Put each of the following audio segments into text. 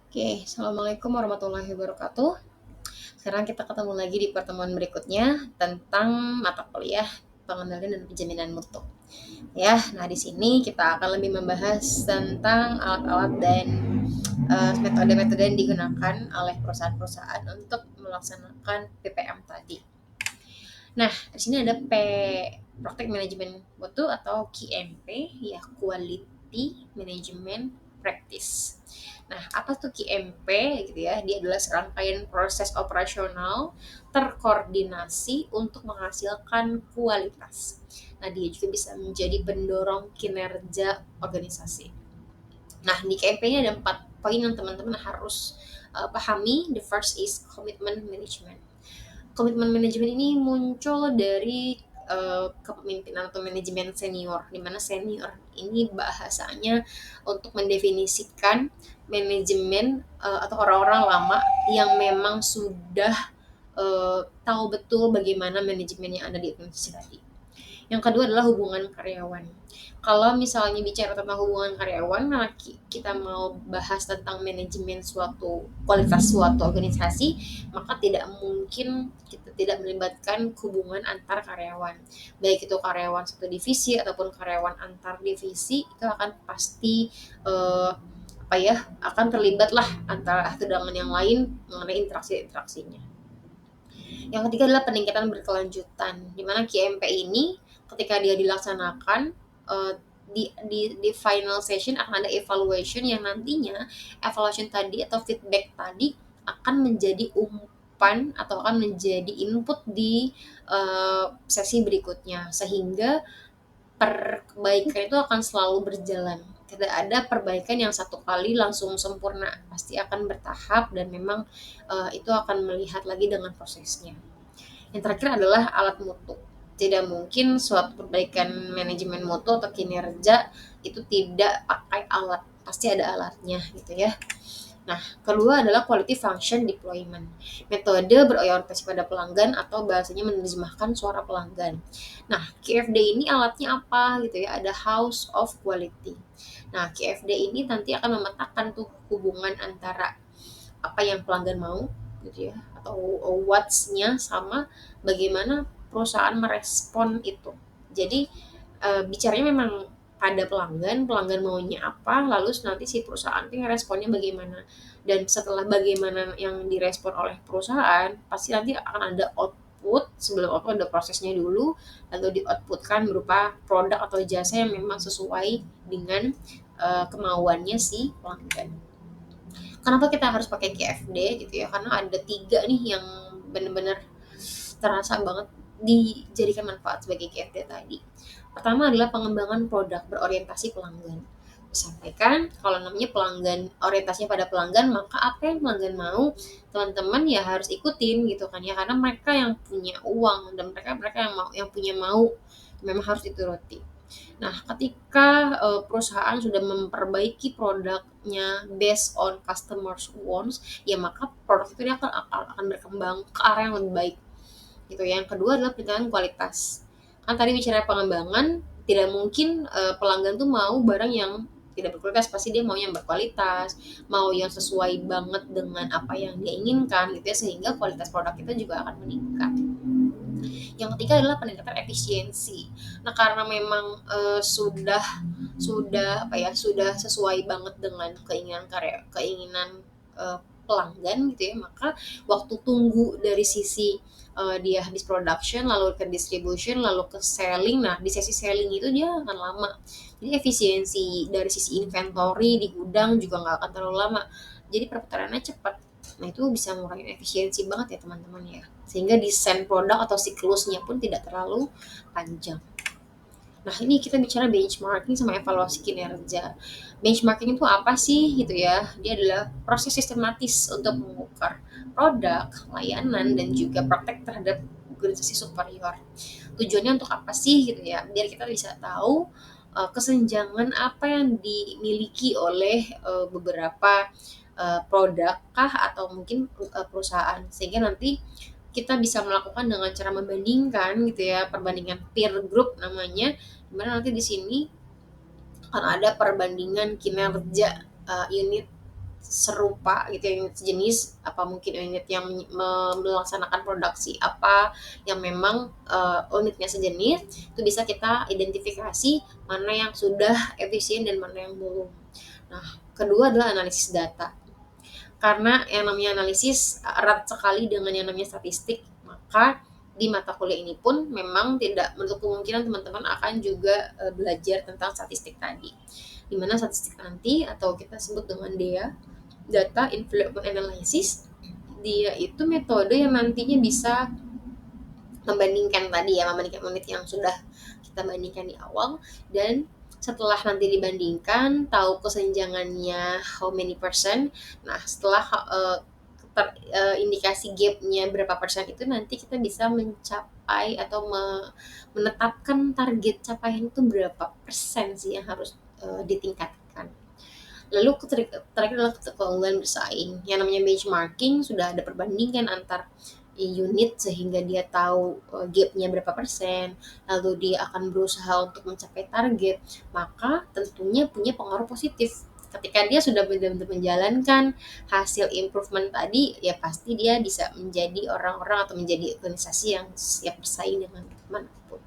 Oke, Assalamualaikum warahmatullahi wabarakatuh. Sekarang kita ketemu lagi di pertemuan berikutnya tentang mata kuliah pengendalian dan penjaminan mutu. Ya, nah di sini kita akan lebih membahas tentang alat-alat dan metode-metode yang digunakan oleh perusahaan-perusahaan untuk melaksanakan PPM tadi. Nah, di sini ada Praktek Manajemen Mutu atau QMP, ya Quality Management Practice. Nah, apa tuh QMP gitu ya? Dia adalah serangkaian proses operasional terkoordinasi untuk menghasilkan kualitas. Nah, dia juga bisa menjadi pendorong kinerja organisasi. Nah, di QMP ini ada 4 poin yang teman-teman harus pahami. The first is commitment management. Komitmen manajemen ini muncul dari kepemimpinan atau manajemen senior, di mana senior ini bahasanya untuk mendefinisikan manajemen atau orang-orang lama yang memang sudah tahu betul bagaimana manajemen yang ada di organisasi tadi. Yang kedua adalah hubungan karyawan. Kalau misalnya bicara tentang hubungan karyawan, nah kita mau bahas tentang manajemen suatu kualitas suatu organisasi, maka tidak mungkin kita tidak melibatkan hubungan antar karyawan. Baik itu karyawan satu divisi ataupun karyawan antar divisi, itu akan pasti apa ya akan terlibat lah antara satu dengan yang lain mengenai interaksinya. Yang ketiga adalah peningkatan berkelanjutan, di mana QMP ini ketika dia dilaksanakan di final session akan ada evaluation yang nantinya evaluation tadi atau feedback tadi akan menjadi umpan atau akan menjadi input di sesi berikutnya, sehingga perbaikan itu akan selalu berjalan. Tidak ada perbaikan yang satu kali langsung sempurna, pasti akan bertahap dan memang itu akan melihat lagi dengan prosesnya. Yang terakhir adalah alat mutu. Tidak mungkin suatu perbaikan manajemen mutu atau kinerja itu tidak pakai alat. Pasti ada alatnya gitu ya. Nah, kedua adalah quality function deployment. Metode berorientasi pada pelanggan atau bahasanya menerjemahkan suara pelanggan. Nah, QFD ini alatnya apa gitu ya? Ada House of Quality. Nah, QFD ini nanti akan memetakan tuh hubungan antara apa yang pelanggan mau gitu ya atau what's-nya sama bagaimana perusahaan merespon itu. Jadi bicaranya memang pada pelanggan, pelanggan maunya apa, lalu nanti si perusahaan itu responnya bagaimana. Dan setelah bagaimana yang direspon oleh perusahaan, pasti nanti akan ada output, sebelum output ada prosesnya dulu, lalu di outputkan berupa produk atau jasa yang memang sesuai dengan kemauannya si pelanggan. Kenapa kita harus pakai KFD gitu ya? Karena ada 3 nih yang benar-benar terasa banget dijadikan manfaat sebagai KFD tadi. Pertama adalah pengembangan produk berorientasi pelanggan. Sampaikan kalau namanya pelanggan orientasinya pada pelanggan, maka apa yang pelanggan mau teman-teman ya harus ikutin gitu kan ya, karena mereka yang punya uang dan mereka yang punya mau memang harus dituruti. Nah, ketika perusahaan sudah memperbaiki produknya based on customers wants, ya maka produk itu dia akan berkembang ke arah yang lebih baik. Gitu. Yang kedua adalah peningkatan kualitas. Kan tadi bicara pengembangan, tidak mungkin pelanggan tuh mau barang yang tidak berkualitas, pasti dia mau yang berkualitas, mau yang sesuai banget dengan apa yang dia inginkan gitu ya, sehingga kualitas produk kita juga akan meningkat. Yang ketiga adalah peningkatan efisiensi. Nah, karena memang sudah apa ya, sudah sesuai banget dengan keinginan pelanggan gitu ya, maka waktu tunggu dari sisi dia habis production lalu ke distribution lalu ke selling. Nah, di sesi selling itu dia akan lama. Jadi efisiensi dari sisi inventory di gudang juga nggak akan terlalu lama. Jadi perputarannya cepat. Nah, itu bisa ngurangin efisiensi banget ya teman-teman ya. Sehingga desain produk atau siklusnya pun tidak terlalu panjang. Nah, ini kita bicara benchmarking sama evaluasi kinerja. Benchmarking itu apa sih gitu ya? Dia adalah proses sistematis untuk mengukur produk, layanan, dan juga praktek terhadap organisasi superior. Tujuannya untuk apa sih gitu ya? Biar kita bisa tahu kesenjangan apa yang dimiliki oleh beberapa produk kah atau mungkin perusahaan, sehingga nanti kita bisa melakukan dengan cara membandingkan gitu ya, perbandingan peer group namanya, dimana nanti di sini akan ada perbandingan kinerja unit serupa gitu ya, unit sejenis, apa mungkin unit yang melaksanakan produksi apa yang memang unitnya sejenis, itu bisa kita identifikasi mana yang sudah efisien dan mana yang belum. Nah, kedua adalah analisis data. Karena yang namanya analisis erat sekali dengan yang namanya statistik, maka di mata kuliah ini pun memang tidak menutup kemungkinan teman-teman akan juga belajar tentang statistik tadi. Di mana statistik nanti atau kita sebut dengan DEA, Data Influence Analysis, dia itu metode yang nantinya bisa membandingkan tadi ya, membandingkan unit yang sudah kita bandingkan di awal, dan setelah nanti dibandingkan tahu kesenjangannya how many persen. Nah, setelah indikasi gapnya berapa persen itu, nanti kita bisa mencapai atau menetapkan target capaian itu berapa persen sih yang harus ditingkatkan. Lalu terakhir adalah keunggulan bersaing. Yang namanya benchmarking, sudah ada perbandingan antar unit sehingga dia tahu gapnya berapa persen, lalu dia akan berusaha untuk mencapai target, maka tentunya punya pengaruh positif. Ketika dia sudah benar-benar menjalankan hasil improvement tadi, ya pasti dia bisa menjadi orang-orang atau menjadi organisasi yang siap bersaing dengan manapun.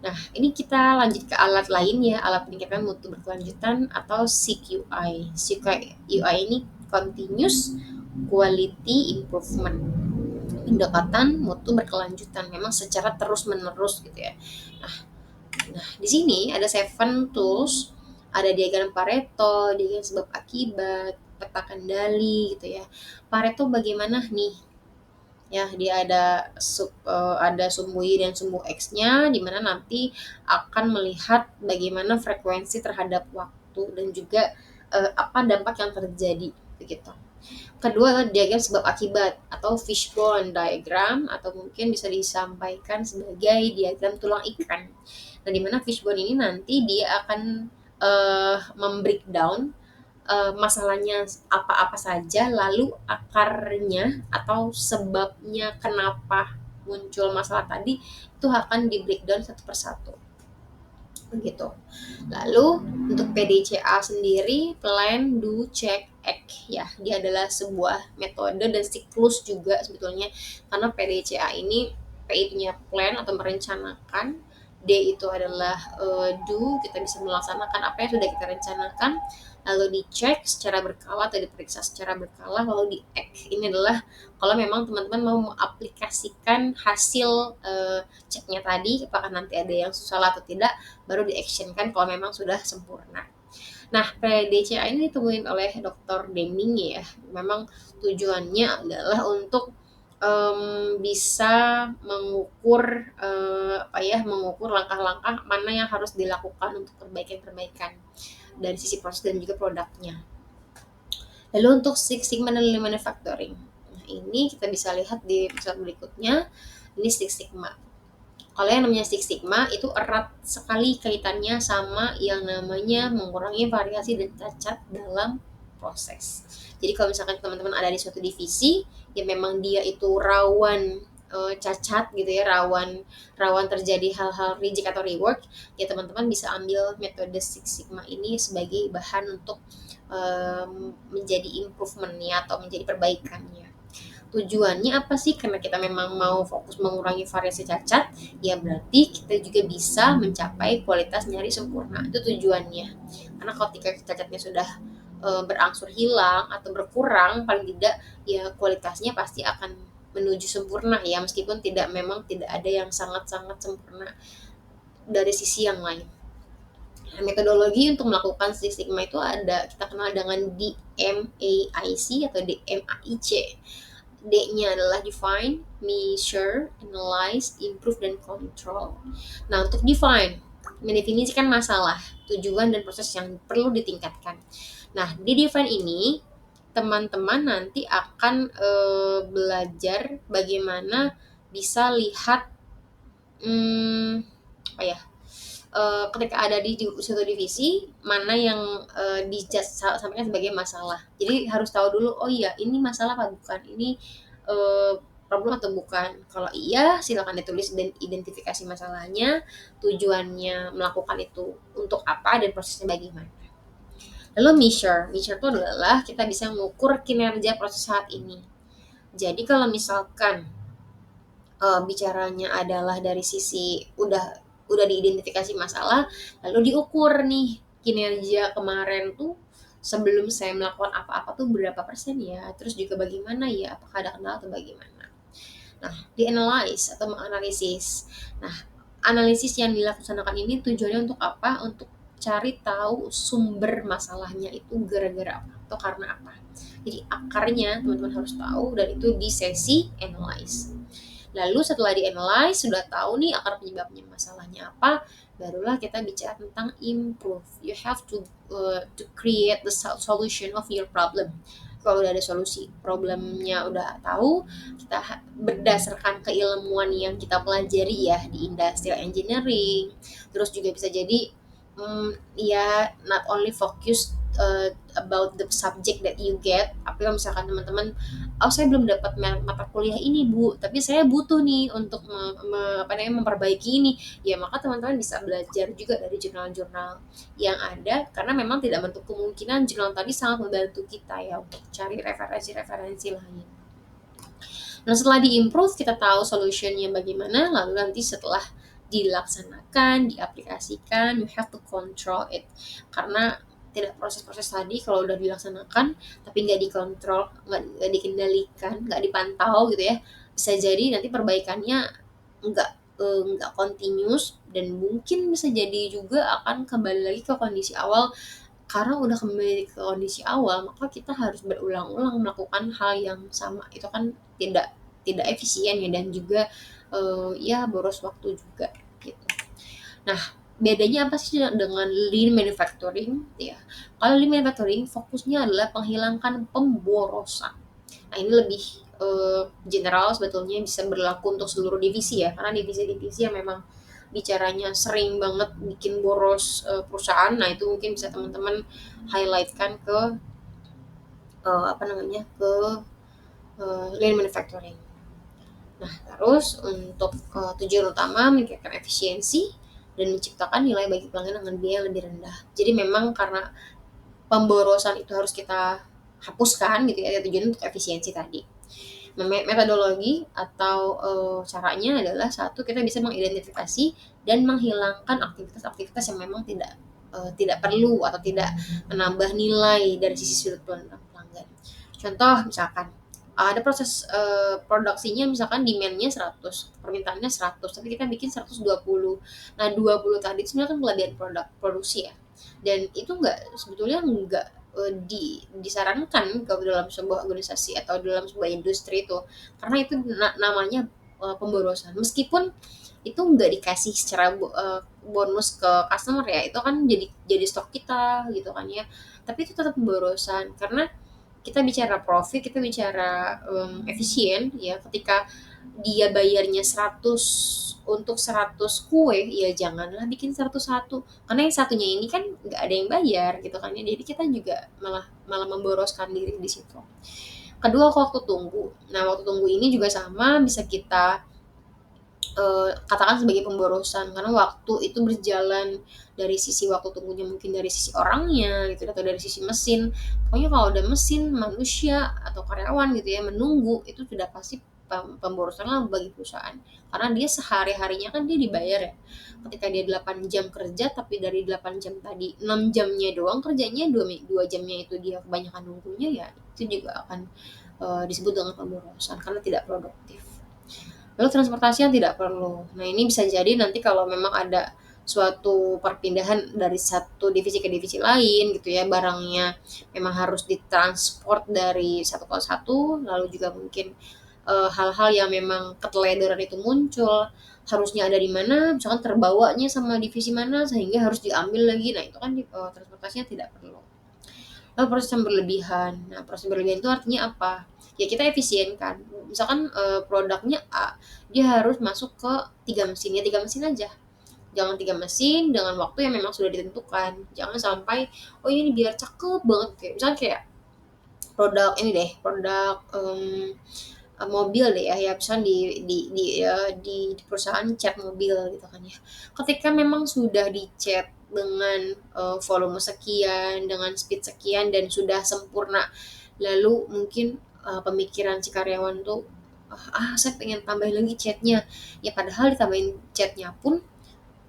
Nah, ini kita lanjut ke alat lain ya, alat peningkatan mutu berkelanjutan atau CQI. CQI ini Continuous Quality Improvement. Pendekatan mutu berkelanjutan, memang secara terus-menerus gitu ya. Nah, di sini ada 7 tools, ada diagram Pareto, diagram sebab akibat, peta kendali gitu ya. Pareto bagaimana nih? Ya, dia ada sumbu Y dan sumbu X-nya, di mana nanti akan melihat bagaimana frekuensi terhadap waktu dan juga apa dampak yang terjadi begitu. Kedua adalah diagram sebab akibat atau fishbone diagram, atau mungkin bisa disampaikan sebagai diagram tulang ikan. Nah, di mana fishbone ini nanti dia akan membreakdown masalahnya apa-apa saja, lalu akarnya atau sebabnya kenapa muncul masalah tadi itu akan di breakdown satu persatu begitu. Lalu untuk PDCA sendiri, plan, do, check, act ya, dia adalah sebuah metode dan siklus juga sebetulnya, karena PDCA ini, P itu-nya plan atau merencanakan, D itu adalah do, kita bisa melaksanakan apa yang sudah kita rencanakan, lalu dicek secara berkala atau diperiksa secara berkala, lalu di act ini adalah kalau memang teman-teman mau mengaplikasikan hasil ceknya tadi, apakah nanti ada yang salah atau tidak, baru di-actionkan kalau memang sudah sempurna. Nah, PDCA ini ditemuin oleh Dr. Deming ya. Memang tujuannya adalah untuk bisa mengukur mengukur langkah-langkah mana yang harus dilakukan untuk perbaikan-perbaikan dari sisi proses dan juga produknya. Lalu untuk Six Sigma dan Lean Manufacturing. Nah, ini kita bisa lihat di slide berikutnya. Ini Six Sigma. Kalau yang namanya Six Sigma itu erat sekali kaitannya sama yang namanya mengurangi variasi dan cacat dalam proses. Jadi kalau misalkan teman-teman ada di suatu divisi yang memang dia itu rawan cacat gitu ya, rawan terjadi hal-hal reject atau rework, ya teman-teman bisa ambil metode Six Sigma ini sebagai bahan untuk menjadi improvementnya atau menjadi perbaikannya. Tujuannya apa sih? Karena kita memang mau fokus mengurangi variasi cacat, ya berarti kita juga bisa mencapai kualitas nyari sempurna. Itu tujuannya. Karena ketika cacatnya sudah berangsur hilang atau berkurang, paling tidak ya kualitasnya pasti akan menuju sempurna ya, meskipun memang tidak ada yang sangat-sangat sempurna dari sisi yang lain. Nah, metodologi untuk melakukan Six Sigma itu ada, kita kenal dengan DMAIC atau DMAIC. D-nya adalah define, measure, analyze, improve, dan control. Nah, untuk define, mendefinisikan masalah, tujuan, dan proses yang perlu ditingkatkan. Nah, di define ini, teman-teman nanti akan belajar bagaimana bisa lihat ketika ada di suatu divisi, mana yang disampaikan sebagai masalah. Jadi harus tahu dulu, oh iya ini masalah apa bukan, ini problem atau bukan. Kalau iya, silakan ditulis dan identifikasi masalahnya, tujuannya melakukan itu untuk apa, dan prosesnya bagaimana. Lalu measure itu adalah kita bisa mengukur kinerja proses saat ini. Jadi kalau misalkan bicaranya adalah dari sisi udah diidentifikasi masalah, lalu diukur nih kinerja kemarin tuh sebelum saya melakukan apa-apa tuh berapa persen ya, terus juga bagaimana ya, apakah ada kendala atau bagaimana. Nah, di-analyze atau menganalisis. Nah, analisis yang dilaksanakan ini tujuannya untuk apa? Untuk cari tahu sumber masalahnya itu gara-gara apa atau karena apa. Jadi akarnya teman-teman harus tahu, dan itu di sesi analyze. Lalu setelah di-analyze, sudah tahu nih akar penyebabnya masalahnya apa, barulah kita bicara tentang improve. You have to create the solution of your problem. Kalau udah ada solusi problemnya, udah tahu, kita berdasarkan keilmuan yang kita pelajari ya di industrial engineering, terus juga bisa jadi ya not only focus about the subject that you get. Tapi kalau misalkan teman-teman, oh saya belum dapat mata kuliah ini bu, tapi saya butuh nih untuk memperbaiki ini, ya maka teman-teman bisa belajar juga dari jurnal-jurnal yang ada, karena memang tidak menutup kemungkinan jurnal tadi sangat membantu kita ya untuk cari referensi-referensi lain. Nah setelah di-improve, kita tahu solutionnya bagaimana, lalu nanti setelah dilaksanakan, diaplikasikan, you have to control it. Karena tidak proses-proses tadi kalau udah dilaksanakan tapi nggak dikontrol, nggak dikendalikan, nggak dipantau gitu ya, bisa jadi nanti perbaikannya nggak nggak continuous, dan mungkin bisa jadi juga akan kembali lagi ke kondisi awal. Karena udah kembali ke kondisi awal, maka kita harus berulang-ulang melakukan hal yang sama. Itu kan tidak tidak efisien ya, dan juga ya boros waktu juga gitu. Nah, bedanya apa sih dengan lean manufacturing ya? Kalau lean manufacturing fokusnya adalah menghilangkan pemborosan. Nah, ini lebih general, sebetulnya bisa berlaku untuk seluruh divisi ya, karena divisi-divisi yang memang bicaranya sering banget bikin boros perusahaan. Nah, itu mungkin bisa teman-teman highlightkan ke apa namanya, ke lean manufacturing. Nah, terus untuk tujuan utama meningkatkan efisiensi dan menciptakan nilai bagi pelanggan dengan biaya lebih rendah. Jadi memang karena pemborosan itu harus kita hapuskan gitu ya, tujuan untuk efisiensi tadi. Metodologi atau caranya adalah, satu, kita bisa mengidentifikasi dan menghilangkan aktivitas-aktivitas yang memang tidak perlu atau tidak menambah nilai dari sisi sudut pelanggan. Contoh misalkan ada proses produksinya, misalkan demand-nya 100, permintaannya 100, tapi kita bikin 120. Nah, 20 tadi sebenarnya kan kelebihan produksi ya. Dan itu sebetulnya enggak disarankan ke dalam sebuah organisasi atau dalam sebuah industri itu, karena itu namanya pemborosan. Meskipun itu nggak dikasih secara bonus ke customer ya, itu kan jadi stok kita gitu kan ya, tapi itu tetap pemborosan. Karena kita bicara profit, kita bicara efisien ya. Ketika dia bayarnya 100 untuk 100 kue, ya janganlah bikin 101, karena yang satunya ini kan nggak ada yang bayar gitu kan ya, jadi kita juga malah malah memboroskan diri di situ. Kedua, waktu tunggu. Nah, waktu tunggu ini juga sama, bisa kita katakan sebagai pemborosan, karena waktu itu berjalan dari sisi waktu tunggunya, mungkin dari sisi orangnya gitu atau dari sisi mesin. Pokoknya kalau ada mesin, manusia atau karyawan gitu ya menunggu, itu sudah pasti pemborosan lah bagi perusahaan. Karena dia sehari-harinya kan dia dibayar ya. Ketika dia 8 jam kerja, tapi dari 8 jam tadi 6 jamnya doang kerjanya, 2 jamnya itu dia kebanyakan nunggunya, ya itu juga akan disebut dengan pemborosan karena tidak produktif. Lalu transportasi yang tidak perlu. Nah, ini bisa jadi nanti kalau memang ada suatu perpindahan dari satu divisi ke divisi lain gitu ya, barangnya memang harus ditransport dari satu ke satu, lalu juga mungkin hal-hal yang memang keteledoran itu muncul, harusnya ada di mana, misalkan terbawanya sama divisi mana sehingga harus diambil lagi. Nah, itu kan transportasinya tidak perlu. Lalu proses yang berlebihan. Nah, proses berlebihan itu artinya apa? Ya kita efisienkan. Misalkan produknya A, dia harus masuk ke 3 mesin, ya 3 mesin aja. Jangan 3 mesin dengan waktu yang memang sudah ditentukan. Jangan sampai, oh ini biar cakep banget, kayak misalnya kayak produk ini deh, produk mobil deh ya misalnya di perusahaan cat mobil gitu kan ya. Ketika memang sudah dicat dengan volume sekian, dengan speed sekian dan sudah sempurna. Lalu mungkin pemikiran si karyawan tuh, saya pengen tambahin lagi chatnya. Ya padahal ditambahin chatnya pun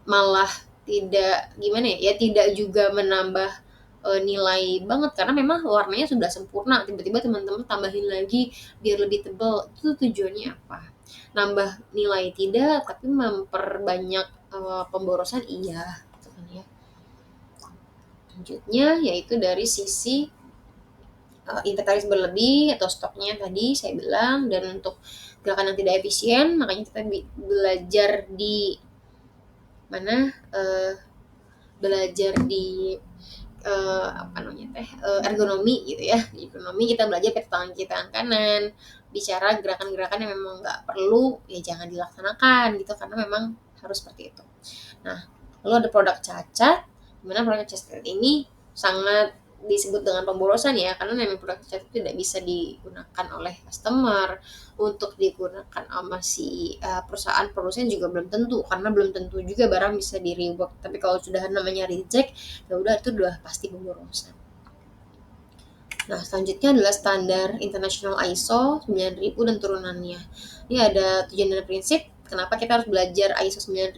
malah tidak gimana ya, ya tidak juga menambah nilai banget karena memang warnanya sudah sempurna. Tiba-tiba teman-teman tambahin lagi biar lebih tebal. Itu tujuannya apa? Nambah nilai tidak, tapi memperbanyak pemborosan iya, gitu kan ya. Selanjutnya yaitu dari sisi inventaris berlebih atau stoknya tadi saya bilang, dan untuk gerakan yang tidak efisien makanya kita belajar di mana belajar di apa namanya ergonomi gitu ya. Di ergonomi kita belajar pakai tangan kiri tangan kanan, bicara gerakan-gerakan yang memang nggak perlu ya jangan dilaksanakan gitu karena memang harus seperti itu. Nah, lalu ada produk cacat, dimana produk cacat ini sangat disebut dengan pemborosan ya, karena memang produk cacat itu tidak bisa digunakan oleh customer, untuk digunakan sama si perusahaan produsen juga belum tentu, karena belum tentu juga barang bisa di rework. Tapi kalau sudah namanya reject, ya udah itu udah pasti pemborosan. Nah, selanjutnya adalah standar internasional ISO 9000 dan turunannya. Ini ada tujuan dan prinsip kenapa kita harus belajar ISO 9000.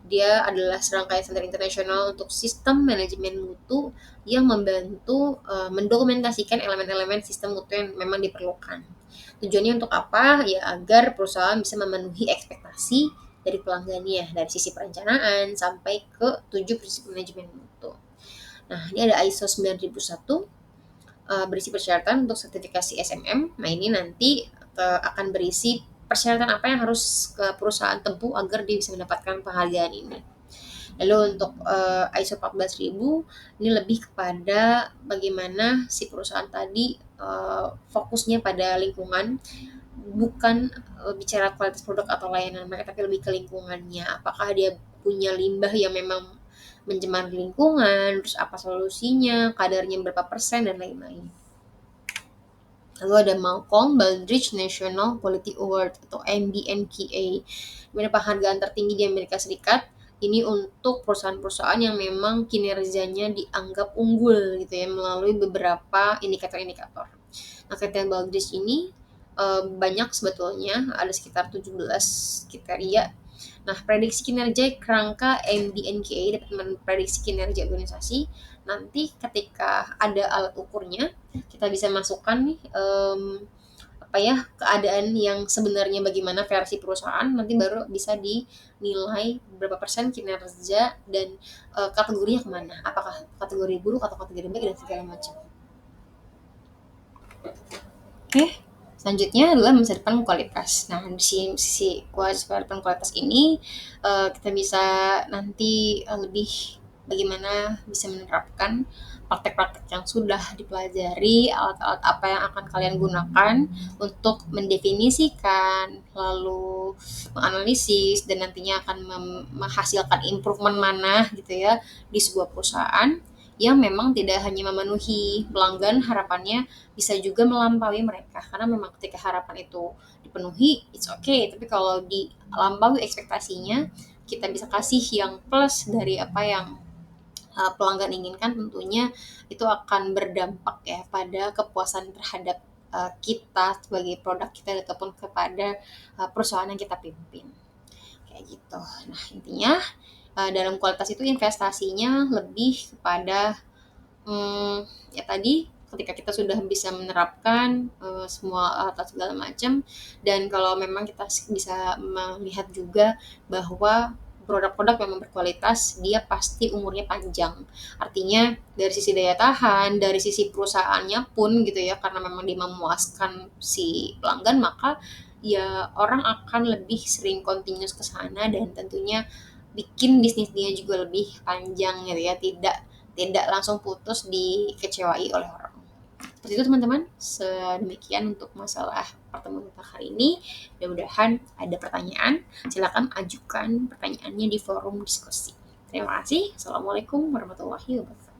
Dia adalah serangkaian standar internasional untuk sistem manajemen mutu yang membantu mendokumentasikan elemen-elemen sistem mutu yang memang diperlukan. Tujuannya untuk apa? Ya agar perusahaan bisa memenuhi ekspektasi dari pelanggannya dari sisi perencanaan sampai ke 7 prinsip manajemen mutu. Nah, ini ada ISO 9001 berisi persyaratan untuk sertifikasi SMM. Nah, ini nanti akan berisi persyaratan apa yang harus ke perusahaan tempuh agar dia bisa mendapatkan penghargaan ini. Lalu untuk ISO 14000 ini lebih kepada bagaimana si perusahaan tadi fokusnya pada lingkungan, bukan bicara kualitas produk atau layanan mereka, tapi lebih ke lingkungannya. Apakah dia punya limbah yang memang mencemari lingkungan, terus apa solusinya, kadarnya berapa persen, dan lain-lain. Lalu ada Malcolm Baldrige National Quality Award atau MBNQA, ini penghargaan tertinggi di Amerika Serikat. Ini untuk perusahaan-perusahaan yang memang kinerjanya dianggap unggul gitu ya, melalui beberapa indikator-indikator. Nah, kriteria Baldrige ini banyak sebetulnya, ada sekitar 17 kriteria. Nah, prediksi kinerja kerangka MBNQA dapat memprediksi kinerja organisasi. Nanti ketika ada alat ukurnya, kita bisa masukkan nih keadaan yang sebenarnya bagaimana versi perusahaan, nanti baru bisa dinilai berapa persen kinerja dan kategorinya kemana, apakah kategori buruk atau kategori baik dan segala macam. Oke, selanjutnya adalah masa depan kualitas. Nah, di sisi masa depan kualitas ini kita bisa nanti lebih bagaimana bisa menerapkan praktek-praktek yang sudah dipelajari, alat-alat apa yang akan kalian gunakan untuk mendefinisikan, lalu menganalisis, dan nantinya akan menghasilkan improvement mana gitu ya di sebuah perusahaan yang memang tidak hanya memenuhi pelanggan harapannya, bisa juga melampaui mereka, karena memang ketika harapan itu dipenuhi it's okay, tapi kalau dilampaui ekspektasinya, kita bisa kasih yang plus dari apa yang pelanggan inginkan, tentunya itu akan berdampak ya pada kepuasan terhadap kita sebagai produk kita ataupun kepada perusahaan yang kita pimpin, kayak gitu. Nah, intinya dalam kualitas itu investasinya lebih kepada ya tadi, ketika kita sudah bisa menerapkan semua alat segala macam, dan kalau memang kita bisa melihat juga bahwa produk-produk memang berkualitas, dia pasti umurnya panjang. Artinya dari sisi daya tahan, dari sisi perusahaannya pun gitu ya, karena memang dia memuaskan si pelanggan, maka ya orang akan lebih sering continuous ke sana, dan tentunya bikin bisnis dia juga lebih panjang gitu ya, tidak langsung putus dikecewai oleh orang. Seperti itu teman-teman, sedemikian untuk masalah pertemuan kita hari ini. Mudah-mudahan ada pertanyaan, silakan ajukan pertanyaannya di forum diskusi. Terima kasih. Assalamualaikum warahmatullahi wabarakatuh.